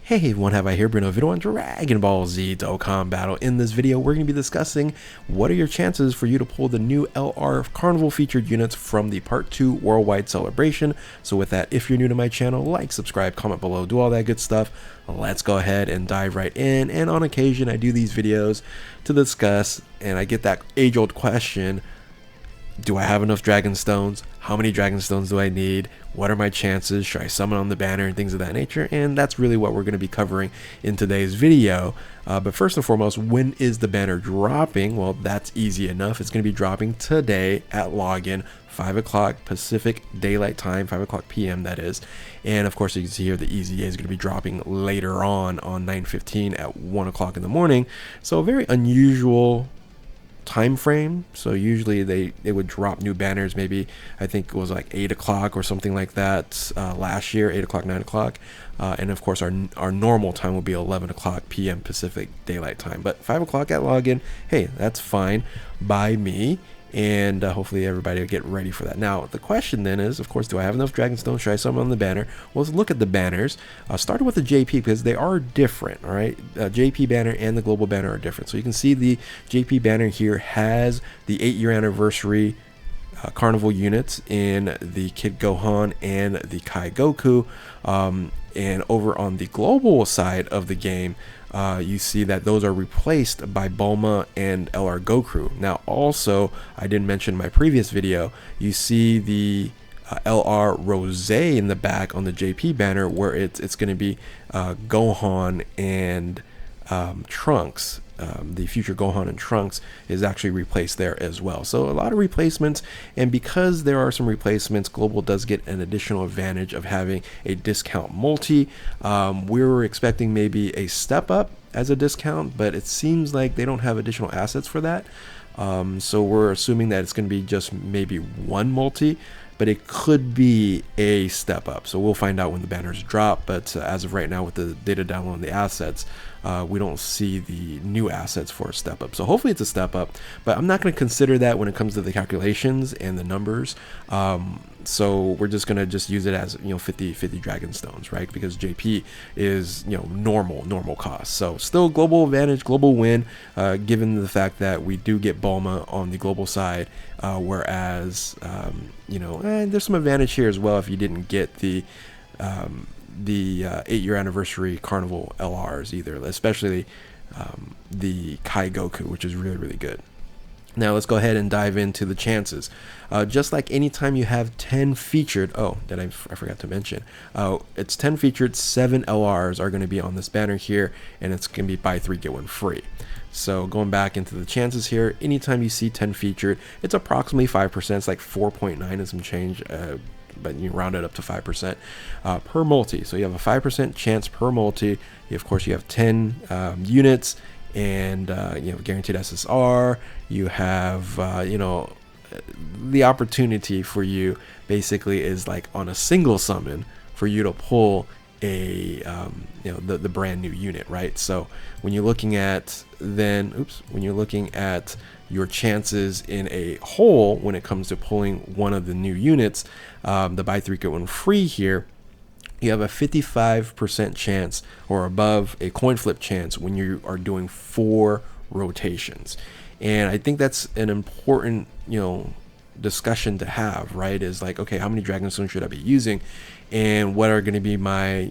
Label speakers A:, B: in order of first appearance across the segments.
A: Hey everyone, have I here bring a video on Dragon Ball Z Dokkan Battle. In this video, we're going to be discussing what are your chances for you to pull the new LR Carnival featured units from the Part 2 Worldwide Celebration. So with that, if you're new to my channel, like, subscribe, comment below, do all that good stuff. Let's go ahead and dive right in. And on occasion, I do these videos to discuss, and I get that age-old question, do I have enough Dragon Stones? How many Dragon Stones do I need? What are my chances? Should I summon on the banner and things of that nature? And that's really what we're going to be covering in today's video. But first and foremost, when is the banner dropping? Well, that's easy enough. It's going to be dropping today at login, 5 o'clock Pacific Daylight Time, 5 o'clock p.m. that is. And of course, you can see here the EZA is going to be dropping later on 9/15 at 1 o'clock in the morning. So a very unusual time frame. So usually they would drop new banners, maybe I think it was like 8 o'clock or something like that last year, 8 o'clock, 9 o'clock, and of course our normal time will be 11 o'clock p.m. Pacific Daylight Time, but 5 o'clock at login, hey, that's fine by me. And hopefully everybody will get ready for that. Now, the question then is, of course, do I have enough Dragon Stones? Should I summon on the banner? Well, let's look at the banners. Starting with the JP, because they are different, all right? JP banner and the global banner are different. So you can see the JP banner here has the 8-year anniversary Carnival units in the Kid Gohan and the Kai Goku. And over on the global side of the game, you see that those are replaced by Bulma and LR Goku. Now also, I didn't mention in my previous video, you see the LR Rose in the back on the JP banner, where it's going to be Gohan and Trunks. The future Gohan and Trunks is actually replaced there as well. So a lot of replacements, and because there are some replacements, Global does get an additional advantage of having a discount multi. We were expecting maybe a step up as a discount, but it seems like they don't have additional assets for that. So we're assuming that it's going to be just maybe one multi, but it could be a step up. So we'll find out when the banners drop, but as of right now with the data download and the assets, we don't see the new assets for a step up. So hopefully it's a step up, but I'm not going to consider that when it comes to the calculations and the numbers. So we're just going to use it as 50 Dragon Stones, right? Because JP is normal cost. So still global advantage, global win, given the fact that we do get Bulma on the global side, whereas there's some advantage here as well if you didn't get the 8-year anniversary Carnival LRs either, especially the Kai Goku, which is really good. Now let's go ahead and dive into the chances. Just like anytime you have 10 featured, I forgot to mention, it's 10 featured, 7 LRs are going to be on this banner here, and it's going to be buy 3 get 1 free. So going back into the chances here, anytime you see 10 featured, it's approximately 5%. It's like 4.9 and some change, but you round it up to 5% per multi. So you have a 5% chance per multi. Of course, you have 10 units, and guaranteed SSR. You have the opportunity for you basically is like on a single summon for you to pull a the brand new unit, right? So when you're looking at your chances in a whole when it comes to pulling one of the new units, the buy 3 get 1 free here, you have a 55% chance or above a coin flip chance when you are doing 4 rotations. And I think that's an important discussion to have, right? Is like, okay, how many Dragon Stones should I be using, and what are going to be my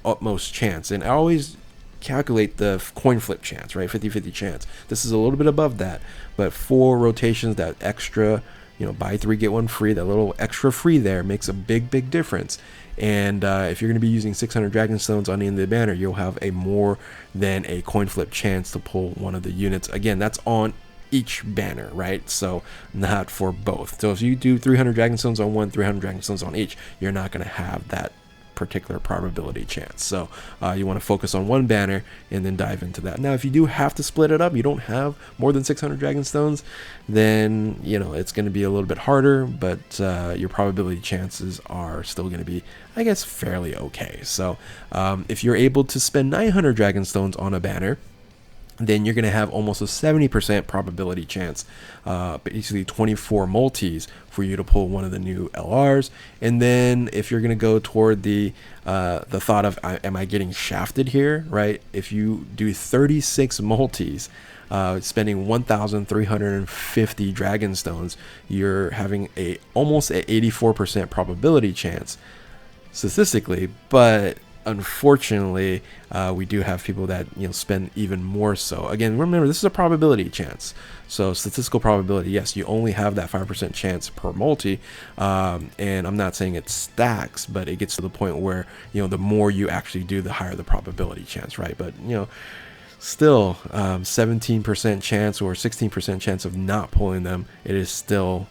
A: utmost chance? And I always calculate the coin flip chance, right? 50-50 chance. This is a little bit above that, but 4 rotations, that extra buy 3 get 1 free, that little extra free there makes a big difference. And if you're going to be using 600 Dragon Stones on the end of the banner, you'll have a more than a coin flip chance to pull one of the units. Again, that's on each banner, right? So not for both. So if you do 300 Dragon Stones on one, 300 Dragon Stones on each, you're not going to have that particular probability chance. So you want to focus on one banner and then dive into that. Now if you do have to split it up, you don't have more than 600 Dragon Stones, then it's going to be a little bit harder, but your probability chances are still going to be, I guess, fairly okay. So if you're able to spend 900 Dragon Stones on a banner, then you're going to have almost a 70% probability chance, basically 24 multis for you to pull one of the new LRs. And then if you're going to go toward the thought of, am I getting shafted here, right? If you do 36 multis, spending 1,350 Dragon Stones, you're having almost a 84% probability chance statistically, but unfortunately, we do have people that spend even more so. Again, remember, this is a probability chance, so statistical probability. Yes, you only have that 5% chance per multi, and I'm not saying it stacks, but it gets to the point where the more you actually do, the higher the probability chance, right? But still, 17% chance or 16% chance of not pulling them. It is still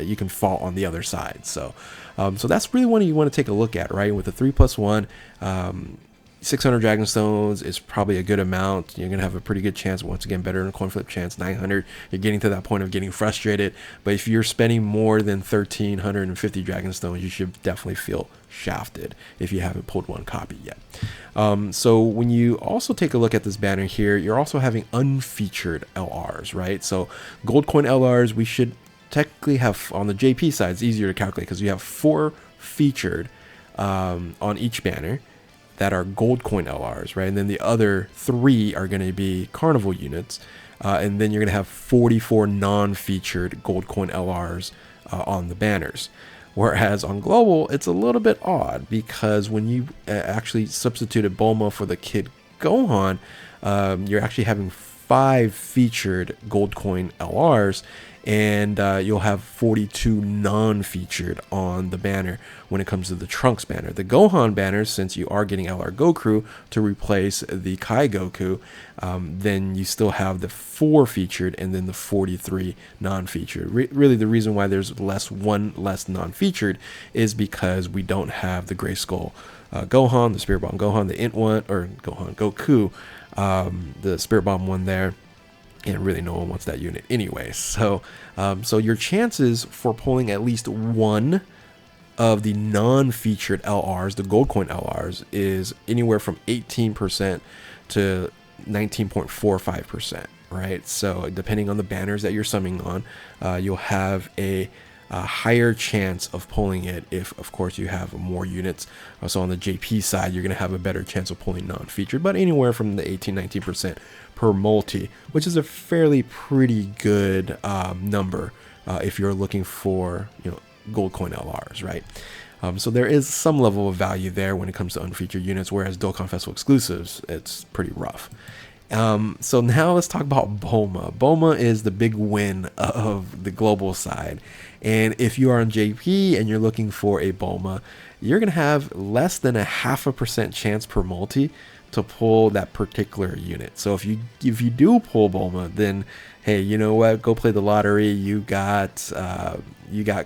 A: you can fall on the other side. So that's really one you want to take a look at, right? With the 3+1, 600 Dragon Stones is probably a good amount. You're gonna have a pretty good chance. Once again, better than a coin flip chance. 900, you're getting to that point of getting frustrated. But if you're spending more than 1,350 Dragon Stones, you should definitely feel shafted if you haven't pulled one copy yet. So when you also take a look at this banner here, you're also having unfeatured LRs, right? So gold coin LRs, we should technically have on the JP side. It's easier to calculate because you have 4 featured on each banner that are gold coin LRs, right? And then the other 3 are going to be Carnival units, and then you're going to have 44 non-featured gold coin LRs on the banners. Whereas on global, it's a little bit odd because when you actually substituted Bulma for the Kid Gohan, you're actually having 5 featured gold coin LRs, and you'll have 42 non-featured on the banner when it comes to the Trunks banner. The Gohan banner, since you are getting LR Goku to replace the Kai Goku, then you still have the 4 featured and then the 43 non-featured. Really, the reason why there's one less non-featured is because we don't have the Gray Skull Gohan, the Spirit Bomb Gohan, the Int one, or Goku, the Spirit Bomb one there. And really no one wants that unit anyway. So so your chances for pulling at least one of the non-featured LRs, the gold coin LRs, is anywhere from 18% to 19.45%, right? So depending on the banners that you're summoning on, you'll have a higher chance of pulling it if, of course, you have more units. So on the JP side, you're going to have a better chance of pulling non-featured, but anywhere from the 18-19% per multi, which is a fairly pretty good number if you're looking for gold coin LRs, right? So there is some level of value there when it comes to unfeatured units, whereas Dokkan Festival exclusives, it's pretty rough. So now let's talk about Bulma. Bulma is the big win of the global side. And if you are on JP and you're looking for a Bulma, you're going to have less than a 0.5% chance per multi to pull that particular unit. So if you do pull Bulma, then hey, you know what? Go play the lottery. You got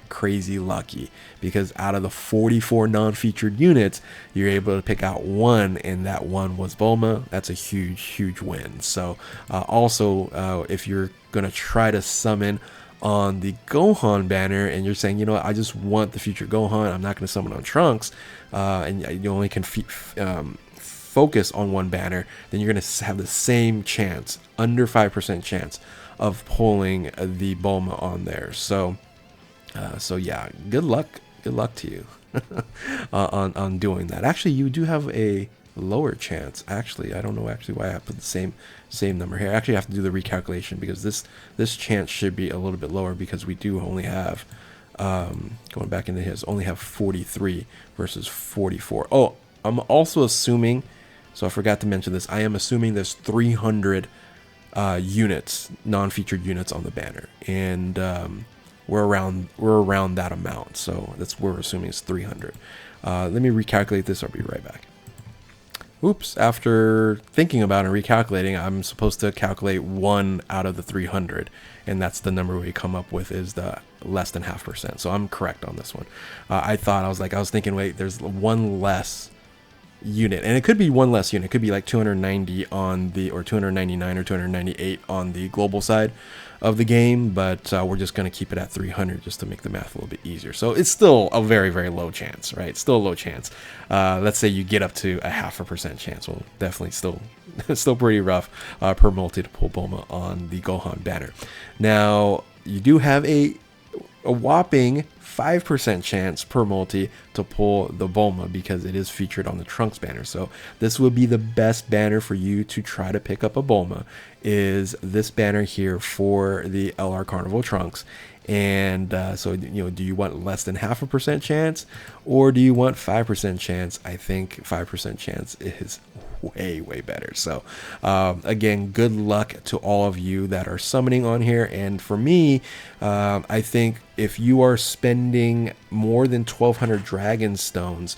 A: crazy lucky, because out of the 44 non-featured units, you're able to pick out one, and that one was Bulma. That's a huge win. So also, if you're gonna try to summon on the Gohan banner and you're saying, I just want the future Gohan, I'm not gonna summon on Trunks, and you only can focus on one banner, then you're gonna have the same chance, under 5% chance of pulling the Bulma on there. So yeah, good luck to you on doing that. Actually, you do have a lower chance. Actually, I don't know why I put the same number here. I actually have to do the recalculation, because this chance should be a little bit lower, because we do only have going back into his, only have 43 versus 44. Oh, I'm also assuming, so I forgot to mention this, I am assuming there's 300 units, non-featured units on the banner, and we're around that amount, so that's what we're assuming is 300. Let me recalculate this. I'll be right back. Oops, after thinking about it and recalculating, I'm supposed to calculate 1 out of the 300, and that's the number we come up with, is the less than 0.5%. So I'm correct on this one. I was thinking, wait, there's one less unit, and it could be one less unit. It could be like 290 on the, or 299 or 298 on the global side of the game, but we're just going to keep it at 300 just to make the math a little bit easier. So it's still a very, very low chance, right? It's still a low chance. Let's say you get up to a 0.5% chance. Well, definitely still pretty rough per multi to pull Bulma on the Gohan banner. Now you do have a whopping 5% chance per multi to pull the Bulma because it is featured on the Trunks banner. So this would be the best banner for you to try to pick up a Bulma, is this banner here for the LR Carnival Trunks. And so, you know, do you want less than 0.5% chance, or do you want 5% chance? I think 5% chance is way better. So again, good luck to all of you that are summoning on here. And for me, I think if you are spending more than 1,200 dragon stones,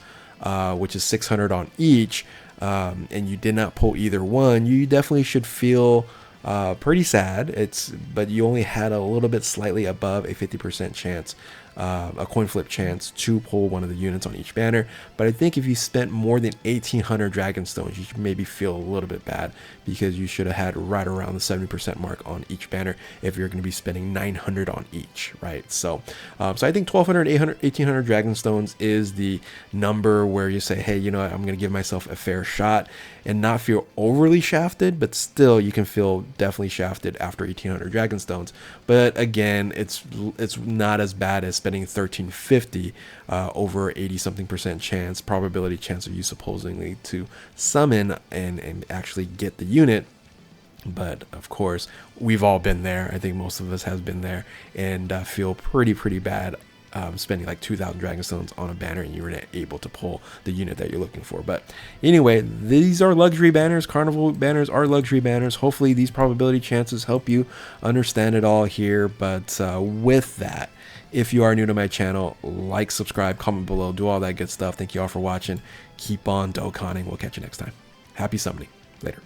A: which is 600 on each, and you did not pull either one, you definitely should feel pretty sad. But you only had a little bit slightly above a 50% chance, a coin flip chance to pull one of the units on each banner. But I think if you spent more than 1,800 dragon stones, you should maybe feel a little bit bad, because you should have had right around the 70% mark on each banner if you're going to be spending 900 on each, right? So so I think 1,200, 800, 1,800 dragon stones is the number where you say, hey, you know what, I'm going to give myself a fair shot and not feel overly shafted, but still you can feel definitely shafted after 1,800 dragon stones. But again, it's not as bad as spending 1,350 over 80-something% chance, probability chance of you supposedly to summon and actually get the unit. But of course, we've all been there. I think most of us has been there, and feel pretty bad spending like 2,000 dragon stones on a banner and you were not able to pull the unit that you're looking for. But anyway, these are luxury banners. Carnival banners are luxury banners. Hopefully these probability chances help you understand it all here. But with that, if you are new to my channel, like, subscribe, comment below, do all that good stuff. Thank you all for watching. Keep on Dokkaning. We'll catch you next time. Happy summoning. Later.